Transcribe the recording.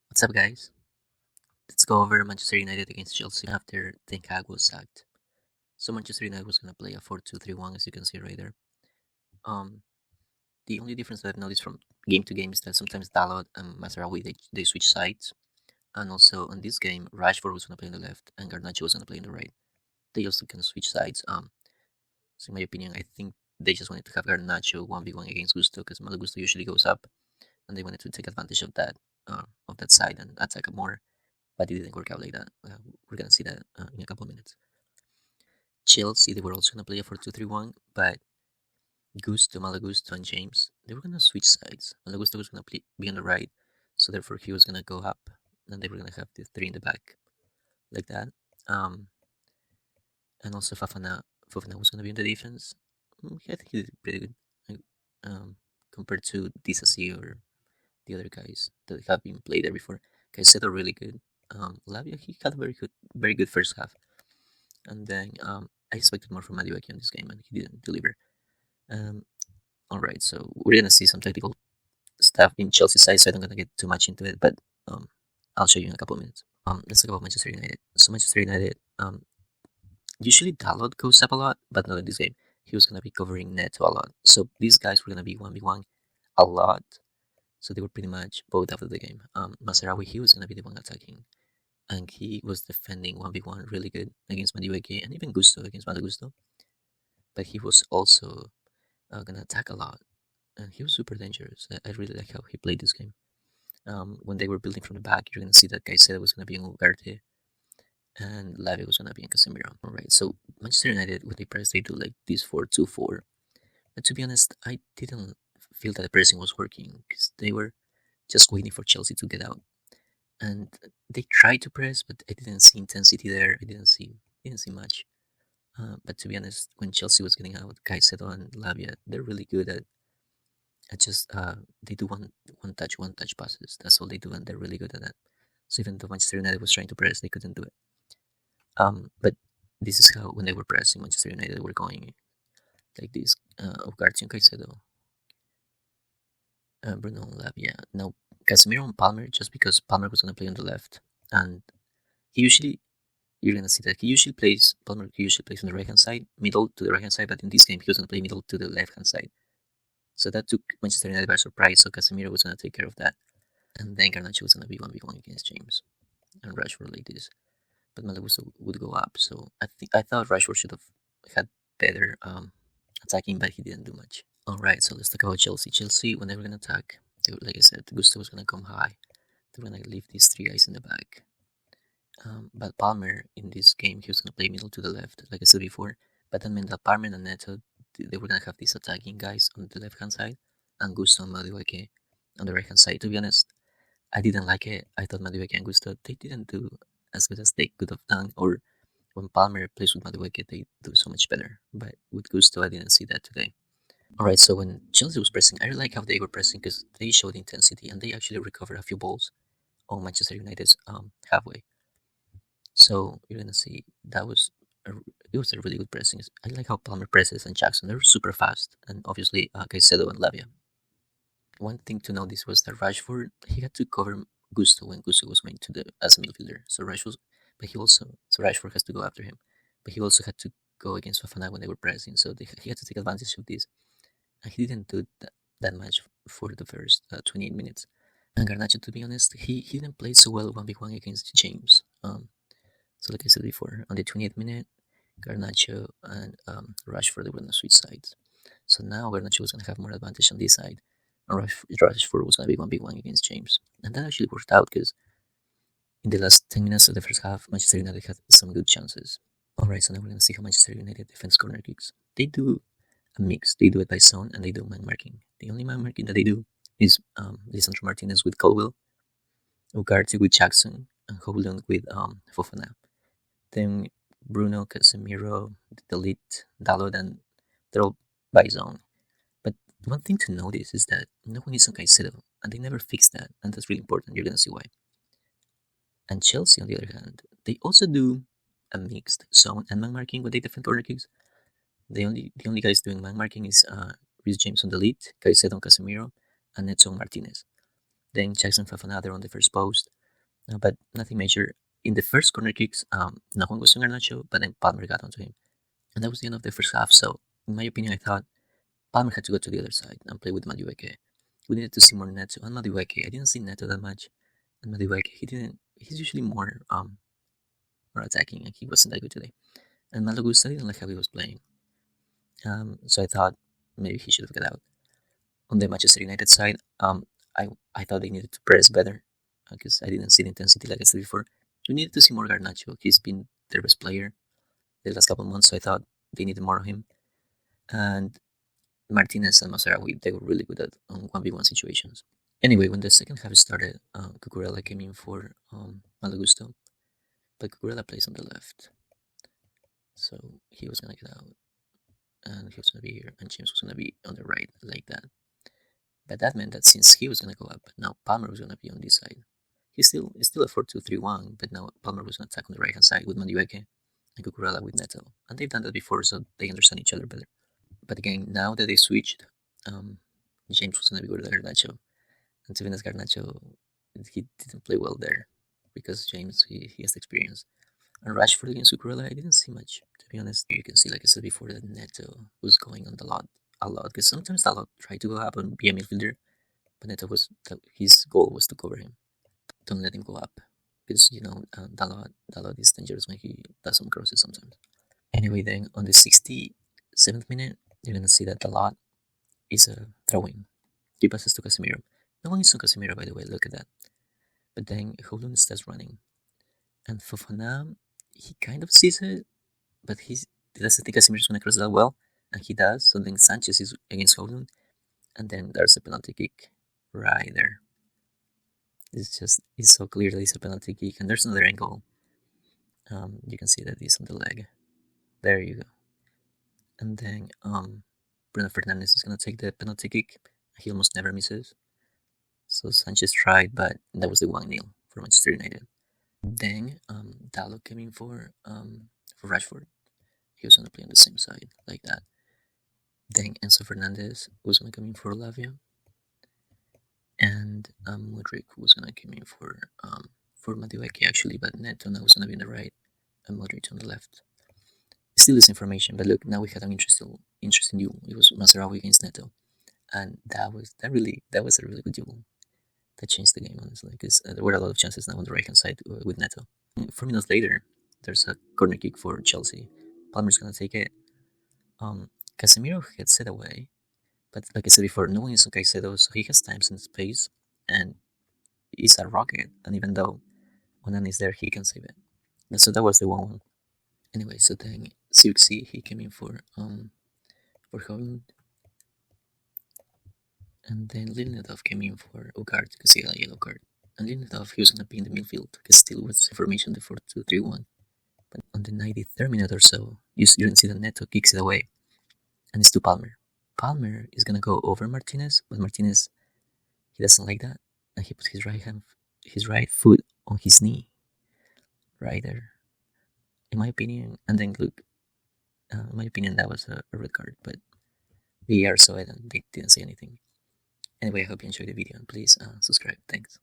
What's up, guys? Let's go over Manchester United against Chelsea after Ten Hag was sacked. So Manchester United was gonna play a 4-2-3-1, as you can see right there. Um, the only difference that I've noticed from game to game is that sometimes Dalot and Mazraoui they switch sides, and also on this game Rashford was gonna play on the left and Garnacho was gonna play on the right. They also can switch sides. So in my opinion, I think they just wanted to have Garnacho 1v1 against Gusto because Malo Gusto usually goes up, and they wanted to take advantage of that side and attack more. But it didn't work out like that. We're gonna see that in a couple of minutes. Chelsea, they were also gonna play a 4-2-3-1, but Malo Gusto, and James, they were gonna switch sides. Malo Gusto was gonna be on the right, so therefore he was gonna go up, and they were gonna have the three in the back, like that. Um, and also Fofana was gonna be in the defense. I think he did pretty good, like, compared to Disasi or the other guys that have been played there before. Caicedo really good. Lavia, he had a very good first half. And then I expected more from Madueke in this game, and he didn't deliver. Um, all right, so we're gonna see some technical stuff in Chelsea's side, so I'm not gonna get too much into it, but I'll show you in a couple of minutes. Let's talk about Manchester United. So Manchester United, usually Dalot goes up a lot, but not in this game. He was gonna be covering Neto a lot, so these guys were gonna be 1v1 a lot. So they were pretty much both out of the game. Mazraoui, he was gonna be the one attacking, and he was defending 1v1 really good against Madueke and even Gusto against Malo Gusto. But he was also gonna attack a lot, and he was super dangerous. I really like how he played this game. When they were building from the back, you're gonna see that Caicedo was gonna be in Ugarte, and Lavia was gonna be in Casemiro. All right, so Manchester United, when they press, they do like this 4-2-4. But to be honest, I didn't feel that the pressing was working because they were just waiting for Chelsea to get out, and they tried to press, but I didn't see intensity there. I didn't see much. But to be honest, when Chelsea was getting out, Caicedo and Lavia, they're really good at just they do one touch passes. That's all they do, and they're really good at that. So even though Manchester United was trying to press, they couldn't do it. But this is how when they were pressing, Manchester United were going like this: Ugarte and Caicedo, Bruno and Lavia. Now Casemiro and Palmer, just because Palmer was gonna play on the left, and he usually you're gonna see that he usually plays Palmer. He usually plays on the right hand side, middle to the right hand side, but in this game he was gonna play middle to the left hand side. So that took Manchester United by surprise. So Casemiro was gonna take care of that, and then Garnacho was gonna be 1v1 against James and Rashford like this. But Malo Gusto would go up. So I thought Rashford should have had better attacking, but he didn't do much. All right, so let's talk about Chelsea. Chelsea, when they were gonna attack, like I said, Gusto was gonna come high. They were gonna leave these three guys in the back. But Palmer in this game, he was gonna play middle to the left, like I said before. But that meant that Palmer and Neto, they were gonna have these attacking guys on the left hand side, and Gusto and Madueke on the right hand side. To be honest, I didn't like it. I thought Madueke and Gusto, they didn't do as good as they could have done. Or when Palmer plays with Madueke, they do so much better. But with Gusto, I didn't see that today. All right, so when Chelsea was pressing, I really like how they were pressing because they showed intensity and they actually recovered a few balls on Manchester United's halfway. So you're gonna see it was a really good pressing. I like how Palmer presses and Jackson. They're super fast, and obviously Caicedo and Lavia. One thing to notice was that Rashford he had to cover Gusto when Gusto was going to the as a midfielder. So Rashford has to go after him, but he also had to go against Fofana when they were pressing. So he had to take advantage of this, and he didn't do that much for the first 28 minutes. And Garnacho, to be honest, he didn't play so well 1v1 against James. So like I said before, on the 20th minute, Garnacho and Rashford were on the switch sides. So now Garnacho was going to have more advantage on this side, and Rashford was going to be 1v1 against James. And that actually worked out because in the last 10 minutes of the first half, Manchester United had some good chances. Alright, so now we're going to see how Manchester United defends corner kicks. They do a mix. They do it by zone and they do man marking. The only man marking that they do is Lisandro Martinez with Colwell, Ugarte with Jackson, and Hovland with Fofana. Then Bruno, Casemiro, Delete, Dalot, and they're all by zone. But one thing to notice is that no one is on Caicedo, and they never fix that, and that's really important. You're gonna see why. And Chelsea, on the other hand, they also do a mixed zone and man marking when they defend corner kicks. The only guys doing man marking is Reece James on Delete, Caicedo on Casemiro, and Edson Martinez. Then Jackson Fofana they're on the first post, but nothing major. In the first corner kicks, no one was on Garnacho, but then Palmer got onto him. And that was the end of the first half, so in my opinion, I thought Palmer had to go to the other side and play with Madueke. We needed to see more Neto and Madueke. I didn't see Neto that much, and Madueke, he's usually more attacking, and he wasn't that good today. And Malo Gusto didn't like how he was playing. So I thought maybe he should have got out. On the Manchester United side, I thought they needed to press better because I didn't see the intensity like I said before. We needed to see more Garnacho. He's been their best player the last couple of months, so I thought they needed more of him. And Martinez and Mazaraoui, they were really good at 1v1 situations. Anyway, when the second half started, Cucurella came in for Malo Gusto, but Cucurella plays on the left, so he was gonna get out, and he was gonna be here, and James was gonna be on the right, like that. But that meant that since he was gonna go up, now Palmer was gonna be on this side. It's still a 4-2-3-1, but now Palmer was gonna attack on the right hand side with Madueke and Cucurella with Neto, and they've done that before, so they understand each other better. But again, now that they switched, James was gonna be with Garnacho, and to be honest, Garnacho, he didn't play well there because James he has experience. And Rashford against Cucurella, I didn't see much, to be honest. You can see, like I said before, that Neto was going on a lot, because sometimes Dalot tried to go up and be a midfielder, but Neto his goal was to cover him. Don't let him go up, because Dalot is dangerous when he does some crosses sometimes. Anyway, then on the 67th minute, you're gonna see that Dalot is a throw-in. He passes to Casemiro. No one is on Casemiro, by the way. Look at that. But then Holland starts running, and Fofana, he kind of sees it, but he doesn't think Casemiro is gonna cross that well, and he does. So then Sanchez is against Holland, and then there's a penalty kick right there. It's so clear that it's a penalty kick, and there's another angle. You can see that it's on the leg. There you go. And then Bruno Fernandes is gonna take the penalty kick. He almost never misses. So Sanchez tried, but that was the 1-0 for Manchester United. Then Dalot came in for Rashford. He was gonna play on the same side like that. Then Enzo Fernandez was gonna come in for Lavia, and Modric was gonna come in for Madueke actually, but Neto now was gonna be on the right and Modric on the left. Still this information, but look, now we had an interesting duel. It was Mazaraoui against Neto, and that was a really good duel. That changed the game, honestly, because there were a lot of chances now on the right hand side with Neto. 4 minutes later, there's a corner kick for Chelsea. Palmer's gonna take it. Casemiro gets it away, but like I said before, no one is on Caicedo, so he has time and space, and he's a rocket. And even though Onan is there, he can save it. And so that was the 1-1. Anyway, so then Zirkzee, he came in for Holland. And then Lindelof came in for Ugarte because he got a yellow card. And Lindelof, he was going to be in the midfield because still was formation the 4-2-3-1. But on the 93rd minute or so, you can see that Neto kicks it away. And it's to Palmer. Palmer is going to go over Martinez, but Martinez, he doesn't like that. And he puts his right foot on his knee. Right there. In my opinion, and then look, in my opinion, that was a red card, but VAR saw it and they didn't say anything. Anyway, I hope you enjoyed the video and please subscribe. Thanks.